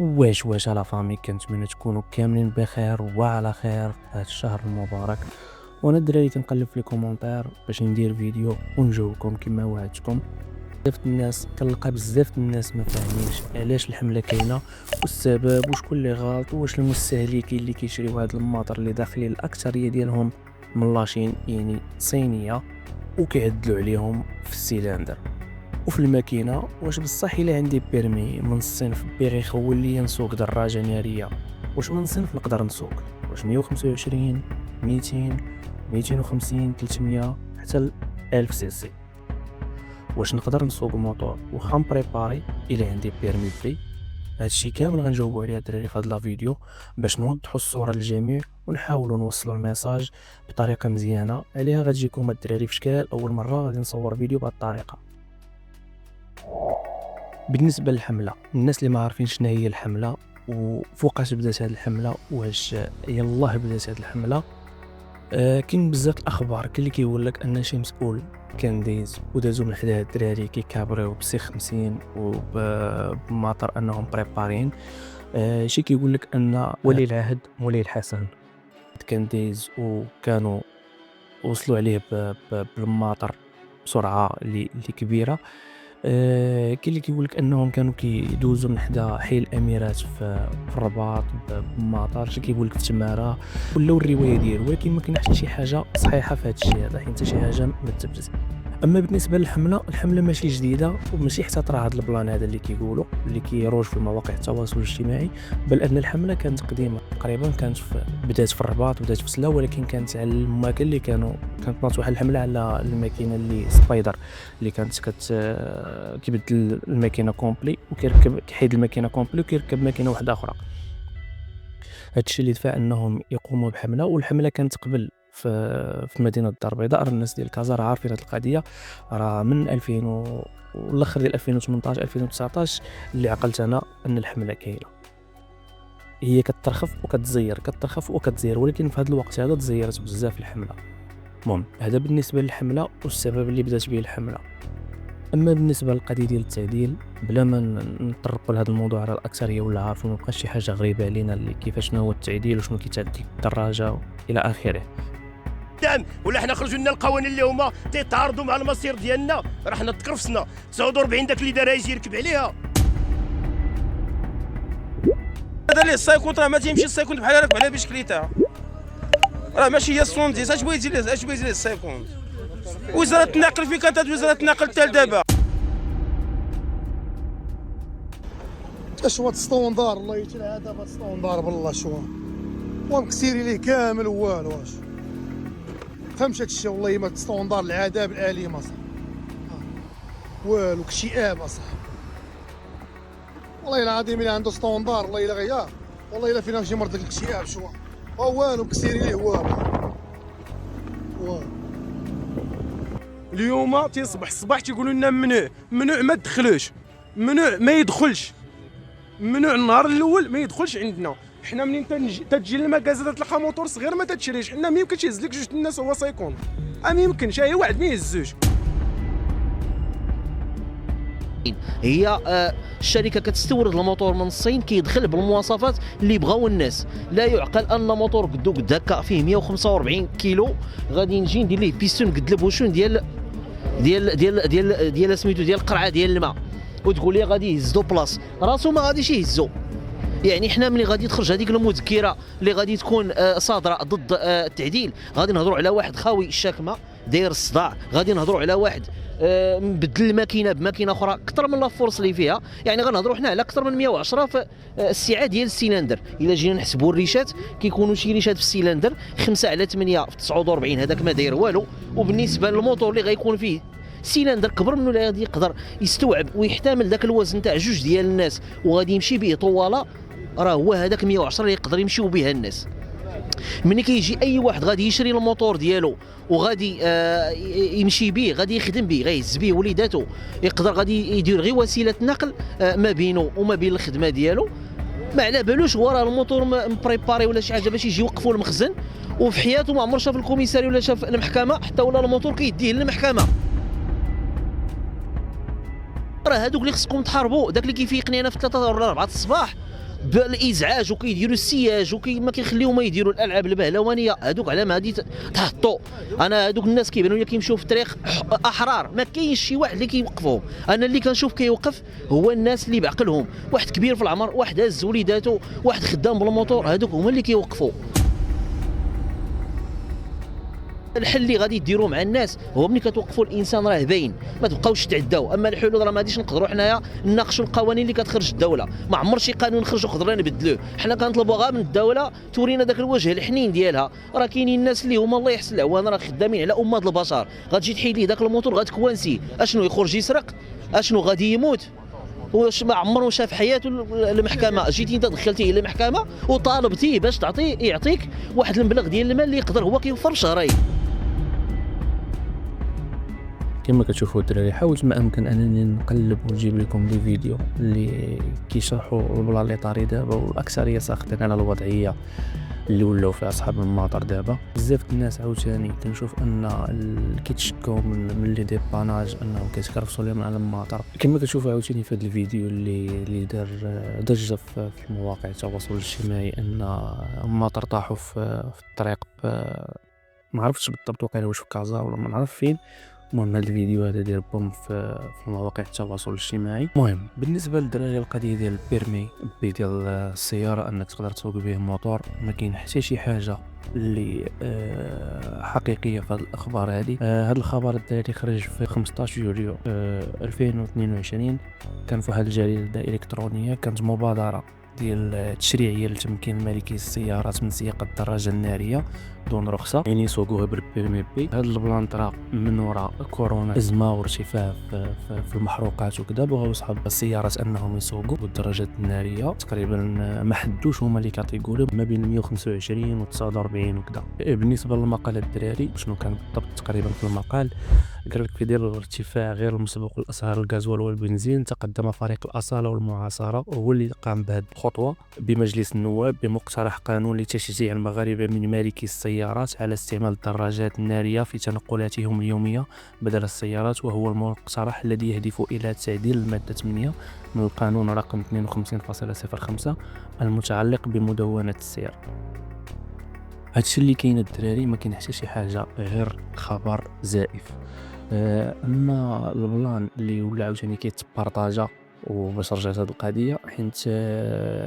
واش على فامي، كنتمنى تكونوا كاملين بخير وعلى خير في هذا الشهر المبارك. وانا الدراري تنقلب في الكومونتير باش ندير فيديو ونجاوبكم كما وعدتكم. كنلقى بزاف الناس ما فاهمينش علاش الحمله كاينه والسبب وشكون اللي غلط، واش المستهلكين اللي كيشريو هذا الماطر اللي داخلين الاكثريه ديالهم من لاشين يعني صينيه وكيعدلوا عليهم في السيلندر وفي الماكينه. واش بصح الا عندي بيرمي من الصنف باغي يخول لي نسوق دراجه ناريه، واش من صنف نقدر نسوق؟ واش 125 200 250 300 حتى 1000 سي سي؟ واش نقدر نسوق موتور وخا مبريباري الا عندي بيرمي بي؟ هادشي كامل غنجاوبوا عليه الدراري في هذا الفيديو باش نوضحوا الصوره للجميع ونحاولوا نوصلوا الميساج بطريقه مزيانه. عليها غتجيكم الدراري في شكال اول مره غادي نصور فيديو بهذه الطريقه. بالنسبه للحمله، الناس اللي ما عارفين شنو هي الحمله وفوقاش بدات هذه الحمله واش يلاه بدات هذه الحمله، كاين بزاف الاخبار. كاين اللي كيقول لك ان شي مسؤول كان دايز ودازو من حدا الدراري كيكابريو بسي 50 وبماطر انهم بريبارين. شي كيقول لك ان ولي العهد مولاي الحسن كان دايز وكانوا وصلوا عليه بالماطر بسرعه اللي كبيره. كاين اللي كيقول لك انهم كانوا كيدوزوا من حدا حي الاميرات في الرباط بماطر، شي كيقول لك في تماره، ولاو الروايه ديالو، ولكن ما كاين حتى شي حاجه صحيحه في هذا الشيء هذا، حتى شي حاجه ما تثبتت. اما بالنسبه للحمله، الحمله ماشي جديده وماشي حتى طرا هذا البلان هذا اللي كيقولوا اللي كيروج في مواقع التواصل الاجتماعي، بل ان الحمله كانت قديمه تقريبا، كانت بدات في الرباط بدات في سلا، ولكن كانت على الماكن اللي كانت ناط واحد الحمله على الماكينه اللي سبايدر اللي كانت كيبدل الماكينه كومبلي وكيركب كيحيد الماكينه كومبلي وكيركب ماكينه واحده اخرى. هادشي اللي دفع انهم يقوموا بحمله. والحمله كانت قبل في مدينه الدار البيضاء. الناس ديال كازا راه عارفين هذه القضيه، راه من 2000 والاخر ديال 2018 2019 اللي عقلت انا ان الحمله كاينه. هي كترخف وكتزير ولكن في هذا الوقت هذا تزيرت بزاف الحمله. المهم هذا بالنسبه للحمله والسبب اللي بدات به الحمله. اما بالنسبه للقضيه ديال التعديل، بلا ما نطرقوا لهذا الموضوع على الاكثريه ولا عارفين، ما بقاش شي حاجه غريبه علينا اللي كيفاش شنو هو التعديل وشنو كيتعدل الدراجه الى اخره. ولا حنا خرجوا لنا القوانين اللي هما تيتعارضوا مع المصير ديالنا، راه حنا تكرفسنا 49 داك اللي دارها يجي يركب عليها. هذا اللي السايكونت راه ما تيمشي السايكونت بحال راكب على بشكليته، راه ماشي هي السونديس. اش بغا يدير ليه السايكونت؟ وزاره النقل فين كانت وزاره النقل حتى لدابا؟ اش هو السطوندار؟ الله يجعل هذا السطوندار بالله شو ومكسيري ليه كامل والو. واش فهمت هادشي؟ والله ما السطوندار العذاب الاليم اصاحبي، والو كشئاب اصاحبي. والله العظيم الا عنده سطوندار والله الا غيا، والله الا فينا شي مرض داك الكشئاب شو والو مكسيري ليه والو. اليوم تيصبح الصباح تيقولوا لنا ممنوع ما تدخلوش، ممنوع ما يدخلش، ممنوع النهار الاول ما يدخلش عندنا. حنا منين تجي للمكازا تلقى موتور صغير ما تتشريش. حنا ما يمكنش يهز لك جوج الناس هو سايكون، ما يمكنش، هي واحد ما يهزوش. هي الشركه كتستورد الموتور من الصين كيدخل بالمواصفات اللي بغاو الناس. لا يعقل ان موتور قد هكا فيه 145 كيلو غادي نجي ندير ليه بيستون قد البوشون ديال سميتو ديال القرعه ديال الماء وتقول لي غادي يهزو بلاص راسو ما غاديش يهزو. يعني حنا ملي غادي تخرج هذيك المذكره اللي غادي تكون صادره ضد التعديل، غادي نهضروا على واحد خاوي الشاكمه داير الصداع، غادي نهضروا على واحد مبدل الماكينه بماكينه اخرى اكثر من لافورس اللي فيها. يعني غنهضروا حنا على اكثر من 110 في السعه ديال السيلندر. الا جينا نحسبوا الريشات كيكونوا شي ريشات في السيلندر 5/8 في 49، هذاك ما داير والو. وبالنسبه للموتور اللي غيكون فيه سيلندر كبر منه اللي غادي يقدر يستوعب ويحتمل ذاك الوزن تاع جوج ديال الناس وغادي يمشي به طواله، راه هو هذاك 110 اللي يقدر يمشيو بها الناس. ملي كيجي اي واحد غادي يشري الموتور ديالو وغادي يمشي به، غادي يخدم به، غيهز به وليداتو، يقدر غادي يدير غير وسيله نقل ما بينه وما بين الخدمه ديالو. ما على بالوش هو راه الموتور مبريباري ولا شي حاجه باش يجي يوقفوا المخزن، وفي حياته ما عمر شاف الكوميساري ولا شاف المحكمه حتى ولا الموتور كيديه للمحكمه. راه هادوك اللي خصكم تحاربوا. داك اللي كيفيقني انا في 3 ولا 4 الصباح بالازعاج وكيديروا السياج ما كيخليو ما يديروا الالعاب البهلوانيه هذوك على ما غادي تهطوا. انا هذوك الناس كيبانوا لي كيمشيو في الطريق احرار، ما كاينش شي واحد اللي كيوقفهم. انا اللي كنشوف كيوقف هو الناس اللي بعقلهم، واحد كبير في العمر، واحد هاز وليداتو، واحد خدام بالموتور، هذوك هما اللي كيوقفوا. الحل اللي غادي ديروه مع الناس هو ملي كتوقفوا الانسان راه باين، ما تبقاوش تعداو. اما الحلول راه ما غاديش نقدروا حنايا نناقشوا القوانين اللي كتخرج الدوله، ما عمر شي قانون خرج وقدرنا نبدلوه. حنا كنطلبوا غير من الدوله تورينا ذاك الوجه الحنين ديالها. راه كاينين الناس اللي هما الله يحسن العوان راه خدامين على امه البشر، غتجي تحيد ليه ذاك الموتور غتكوانسي، اشنو يخرج يسرق؟ اشنو غادي يموت؟ واش ما عمره شاف حياته المحكمه؟ جيتي انت دخلتيه للمحكمه وطالبتيه باش يعطيك واحد المبلغ ديال المال اللي يقدر هو كيوفر شهرين. كما كتشوفوا الدراري حاولت ما امكن انني نقلب ونجيب لكم دي فيديو اللي كيشرحوا البلان اللي طاري دابا، والاكثريه ساخطين على الوضعيه اللي ولاو فيها اصحاب المطار دابا. بزاف الناس عاوتاني كنشوف ان كيتشكاو من لي ديباناج انهم كيتكرفسوا لهم على المطار. كما كتشوفوا عاوتاني في هذا الفيديو اللي دار ضجه في مواقع التواصل الاجتماعي ان المطار طاحوا في الطريق، ما عرفتش بالضبط وقيلا واش في كازا ولا ما نعرف فين. المهم هذا الفيديو هذا ديال بوم في مواقع التواصل الاجتماعي. المهم بالنسبه للدراري القضيه ديال البيرمي ديال السياره انك تقدر تسوق به موتور، ما كاين حتى شي حاجه اللي حقيقيه في هذه الاخبار هذه. هذا الخبر الدراري خرج في 15 يوليو 2022. كان في واحد الجريده الكترونيه، كانت مبادره ديال تشريعيه لتمكين مالكي السيارات من سياقه الدراجه الناريه دون رخصه، يعني يسوقوها بالبيرمي بي. هذا البلان طرا من وراء كورونا، ازمه وارتفاع في المحروقات وكذا، بغاو اصحاب السيارات انهم يسوقوا بالدراجات الناريه. تقريبا ما حدوش هما اللي كيقولوا ما بين 125 و 49 وكذا. بالنسبه للمقال الدراري شنو كان بالضبط تقريبا في المقال؟ قال لك في ديال الارتفاع غير المسبوق لاسعار الغازوال والبنزين، تقدم فريق الاصاله والمعاصره هو اللي قام بهذه الخطوه بمجلس النواب بمقترح قانون لتشجيع المغاربه من مالكي السيارات على استعمال الدراجات الناريه في تنقلاتهم اليوميه بدل السيارات، وهو المقترح الذي يهدف الى تعديل الماده 8 من القانون رقم 52.05 المتعلق بمدونه السير. هادشي اللي كاين الدراري، ما كاين حتى شي حاجه غير خبر زائف. اما البلان اللي ولا عاوتاني كيتبارطاجا وباش رجعت هذه القضيه، حيت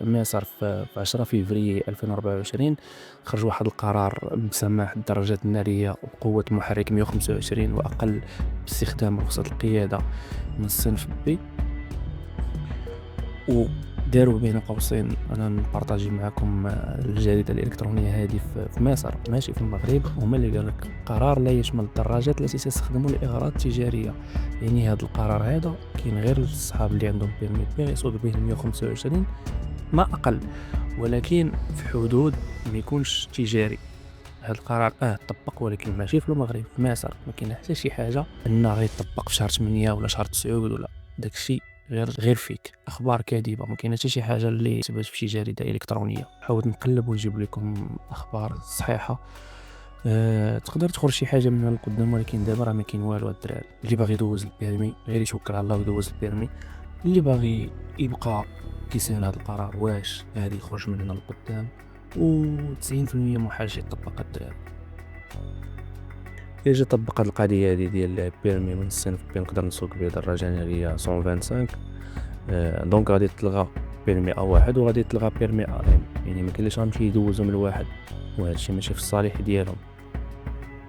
مصر في 10 فبراير 2024 خرج واحد القرار بسماح الدراجات الناريه وقوه محرك 125 واقل باستخدام رخصه القياده من الصنف بي. وداروا بين قوسين انا نبارطاجي معكم الجريده الالكترونيه هذه في مصر ماشي في المغرب، هما اللي قال لك قرار لا يشمل الدراجات التي تستخدم لاغراض تجاريه. يعني هذا القرار هذا كاين غير للصحاب اللي عندهم بيرمي بي يسوق به 125 ما اقل، ولكن في حدود ما يكونش تجاري. هذا القرار طبق، ولكن ماشي في المغرب. في مصر ما كاين حتى شي حاجه انه غيطبق في شهر 8 ولا شهر 9 ولا داكشي غير فيك اخبار كاذبه. ما كاينه حتى شي حاجه اللي كتبات في شي جريده الكترونيه. حاولت نقلب ونجيب لكم اخبار صحيحه تقدر تخرج شي حاجه منها لقدام، ولكن دابا راه ما كاين والو. الدراري اللي باغي يدوز البيرمي غير يتوكل على الله ويدوز البيرمي، اللي باغي يبقى كيسال هذا القرار واش غادي يخرج من هنا لقدام، و90% محال شي يطبق. الدراري إجا طبق هاد القضية هادي ديال البيرمي من الصنف بي نقدر نسوق بيه دراجة نارية 125، دونك غادي تلغى بيرمي A1 وغادي تلغى بيرمي AM، يعني مكاينلاش غنمشي يدوزو من الواحد، وهادشي ماشي في الصالح ديالهم.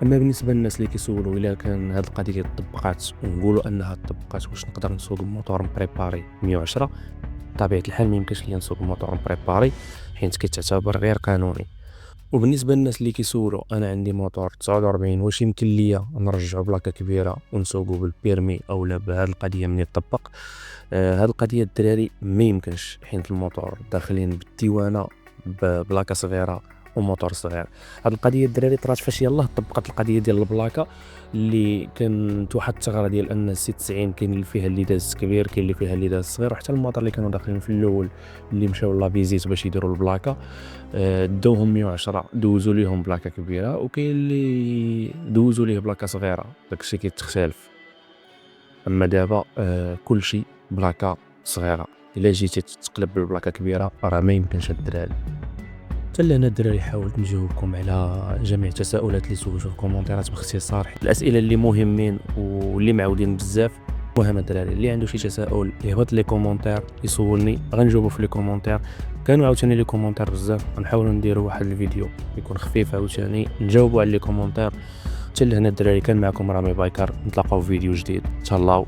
اما بالنسبه للناس اللي كيسولوا الا كان هاد القضيه طبقات ونقولوا انها طبقات واش نقدر نسوق موتور مبريباري 110، بطبيعه الحال ما يمكنش ليا نسوق موتور مبريباري حيت كيتعتبر غير قانوني. وبالنسبه للناس اللي كيسولوا انا عندي موتور 49 واش يمكن ليا نرجعو بلاكه كبيره ونسوقو بالبيرمي او لا بهاد القضيه من يطبق؟ هاد القضيه الدراري ما يمكنش، حيت الموتور داخلين بالديوانه بلاكه صغيره وموتور صغير. هاد القضيه الدراري طرات فاش يلاه طبقت القضيه ديال البلاكه اللي كانت واحد الثغره ديال ان سي 90 كاين اللي فيها اللي داز كبير كاين اللي فيها اللي داز صغير، وحتى الموتور اللي كانوا داخلين في الاول اللي مشاو لا فيزيت باش يديروا البلاكه داوهم 110 دوزوا ليهم بلاكه كبيره، وكاين اللي دوزوا ليه بلاكه صغيره، داكشي كيتختلف. اما دابا كلشي بلاكه صغيره الا جيتي تقلب بالبلاكه كبيره راه ما يمكنش الدراري. حتى لهنا الدراري حاولت نجاوبكم على جميع التساؤلات اللي سولتو في الكومونتيرات باختصار. الاسئله اللي مهمين واللي معودين بزاف. المهم الدراري اللي عنده شي تساؤل يهبط لي كومونتير يسولني غنجاوبو في لي كومونتير. كانوا عاوتاني لي كومونتير بزاف، غنحاولوا نديروا واحد الفيديو يكون خفيف عاوتاني نجاوبوا على لي كومونتير. حتى لهنا الدراري كان معكم رامي بايكر، نتلاقاو في فيديو جديد، تهلاو.